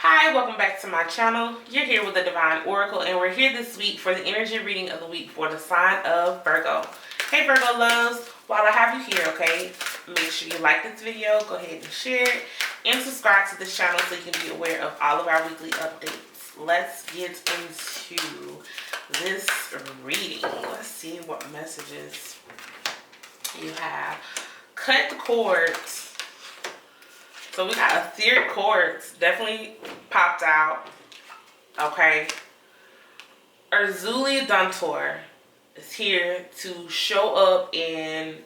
Hi, welcome back to my channel. You're here with the Divine Oracle, and we're here this week for the energy reading of the week for the sign of Virgo. Hey Virgo loves, while I have you here, okay, make sure you like this video, go ahead and share it, and subscribe to this channel so you can be aware of all of our weekly updates. Let's get into this reading. Let's see what messages you have. Cut the cords. So we got etheric cords, definitely popped out, okay. Urzuli Duntor is here to show up and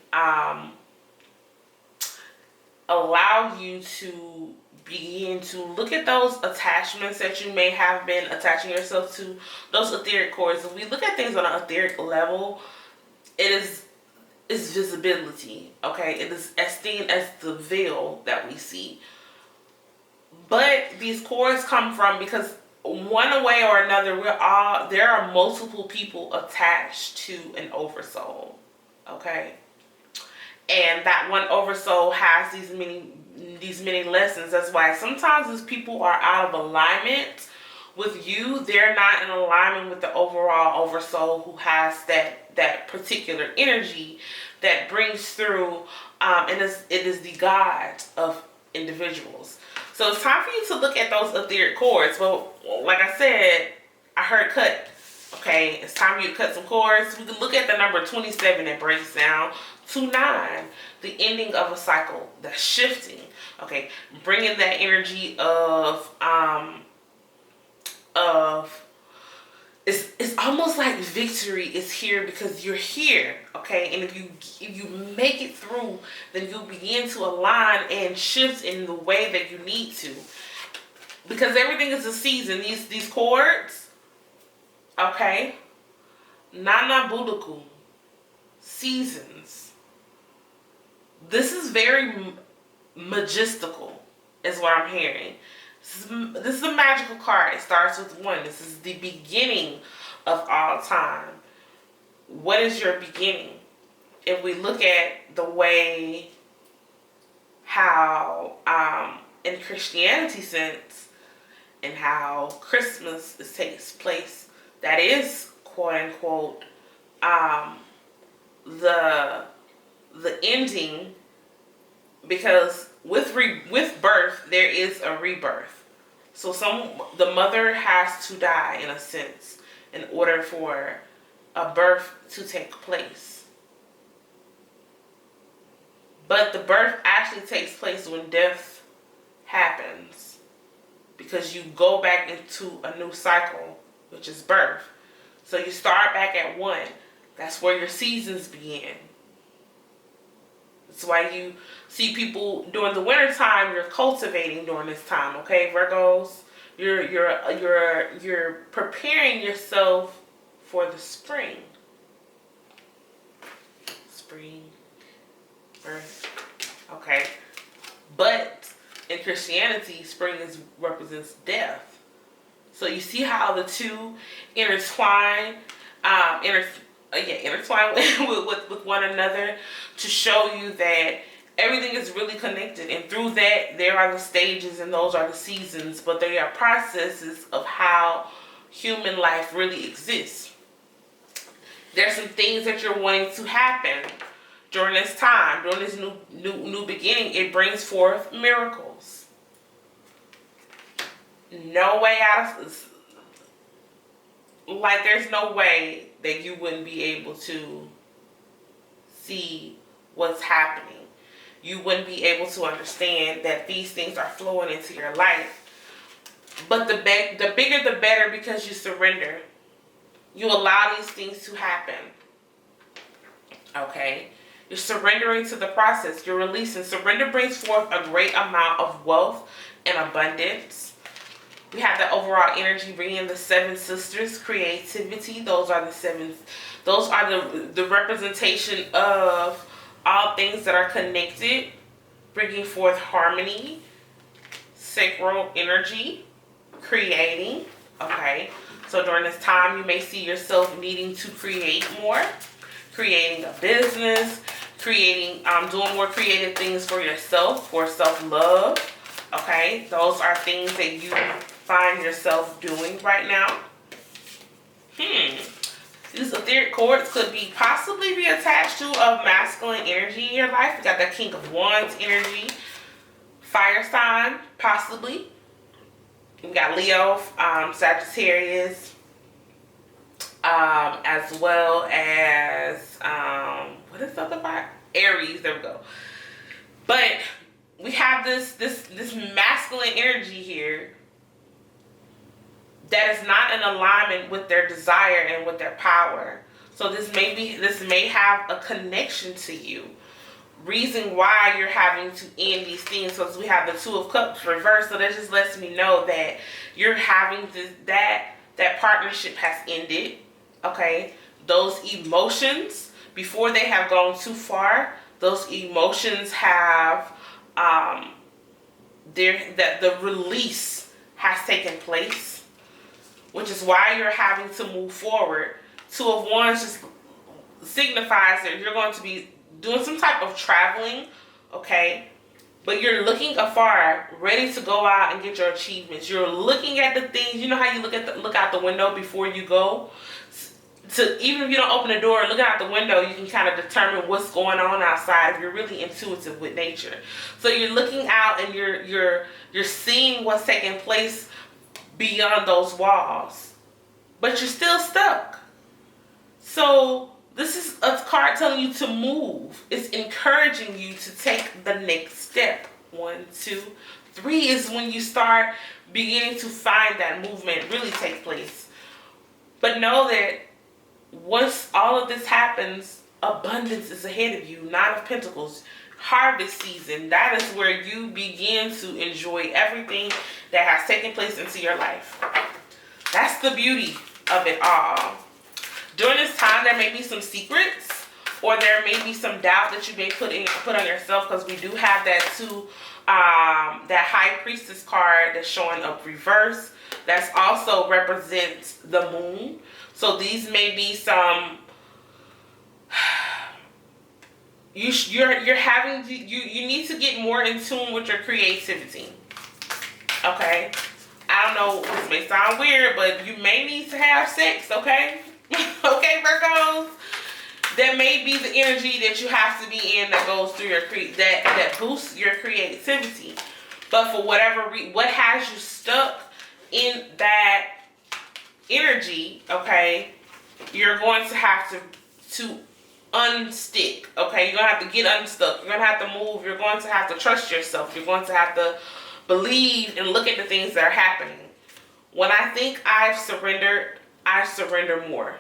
allow you to begin to look at those attachments that you may have been attaching yourself to, those etheric cords. If we look at things on an etheric level, it is visibility, okay? It is as thin as the veil that we see. But these cords come from, because one way or another, there are multiple people attached to an oversoul, okay? And that one oversoul has these many lessons. That's why sometimes as people are out of alignment with you, they're not in alignment with the overall oversoul who has that particular energy that brings through, and it is the guide of individuals. So it's time for you to look at those etheric cords. Well, like I said, I heard cut. Okay, it's time for you to cut some cords. We can look at the number 27 that breaks down to 9, the ending of a cycle, the shifting. Okay, bringing that energy of it's almost like victory is here because you're here, okay? And if you make it through, then you'll begin to align and shift in the way that you need to. Because everything is a season. These cords, okay? Nana Budaku, seasons. This is very majestical, is what I'm hearing. This is a magical card. It starts with 1. This is the beginning of all time. What is your beginning? If we look at the way how, in Christianity sense, and how Christmas takes place, that is, quote unquote, the ending, because with birth there is a rebirth. So the mother has to die in a sense in order for a birth to take place. But the birth actually takes place when death happens, because you go back into a new cycle, which is birth. So you start back at 1. That's where your seasons begin. That's why you see people during the winter time. You're cultivating during this time, okay, Virgos. You're preparing yourself for the spring. Spring, birth, okay. But in Christianity, spring represents death. So you see how the two intertwine, intertwine with one another, to show you that everything is really connected. And through that, there are the stages and those are the seasons, but they are processes of how human life really exists. There's some things that you're wanting to happen during this time, during this new beginning. It brings forth miracles. No way out of, like, there's no way that you wouldn't be able to see what's happening. You wouldn't be able to understand that these things are flowing into your life. But the bigger the better, because you surrender. You allow these things to happen. Okay? You're surrendering to the process. You're releasing. Surrender brings forth a great amount of wealth and abundance. We have the overall energy bringing the 7 sisters, creativity. Those are the 7. Those are the representation of all things that are connected, bringing forth harmony, sacral energy, creating. Okay, so during this time, you may see yourself needing to create more, creating a business, creating, doing more creative things for yourself, for self-love. Okay, those are things that you find yourself doing right now. These etheric cords could be possibly be attached to a masculine energy in your life. We got that King of Wands energy, fire sign, possibly. We got Leo, Sagittarius, as well as what is the other part? Aries. There we go. But we have this masculine energy here that is not in alignment with their desire and with their power. So this may have a connection to you. Reason why you're having to end these things, because we have the Two of Cups reversed. So that just lets me know that you're having that partnership has ended. Okay, those emotions, before they have gone too far, those emotions have the release has taken place, which is why you're having to move forward. Two of Wands just signifies that you're going to be doing some type of traveling, okay? But you're looking afar, ready to go out and get your achievements. You're looking at the things. You know how you look out the window before you go? Even if you don't open the door, looking out the window, you can kind of determine what's going on outside if you're really intuitive with nature. So you're looking out and you're seeing what's taking place beyond those walls, but you're still stuck. So this is a card telling you to move. It's encouraging you to take the next step. 1, 2, 3 is when you start beginning to find that movement really take place. But know that once all of this happens, abundance is ahead of you. 9 of Pentacles, harvest season. That is where you begin to enjoy everything that has taken place into your life. That's the beauty of it all. During this time, there may be some secrets, or there may be some doubt that you may put on yourself, because we do have that High Priestess card that's showing up reverse. That's also represents the moon. So these may be some. You need to get more in tune with your creativity. Okay, I don't know. This may sound weird, but you may need to have sex. Okay. Okay, Virgos, that may be the energy that you have to be in that goes through your that boosts your creativity. But for whatever what has you stuck in that energy, okay, you're going to have to unstick. Okay, you're gonna have to get unstuck. You're gonna have to move. You're going to have to trust yourself. You're going to have to believe and look at the things that are happening. When I think I've surrendered, I surrender more.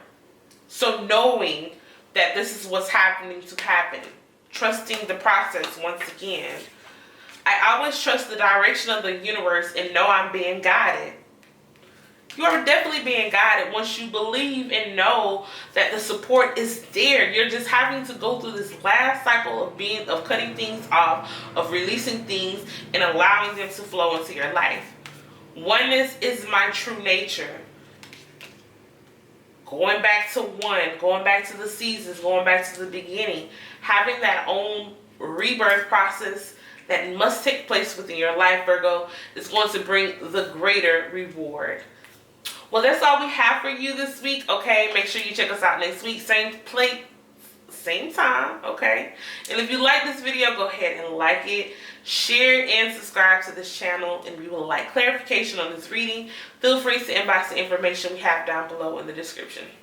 So knowing that this is what's happening to happen, trusting the process once again. I always trust the direction of the universe and know I'm being guided. You are definitely being guided once you believe and know that the support is there. You're just having to go through this last cycle of cutting things off, of releasing things and allowing them to flow into your life. Oneness is my true nature. Going back to one, going back to the seasons, going back to the beginning, having that own rebirth process that must take place within your life, Virgo, is going to bring the greater reward. Well, that's all we have for you this week, okay? Make sure you check us out next week. Same place, same time, okay? And if you like this video, go ahead and like it, share, and subscribe to this channel. And if you would like clarification on this reading, feel free to inbox the information we have down below in the description.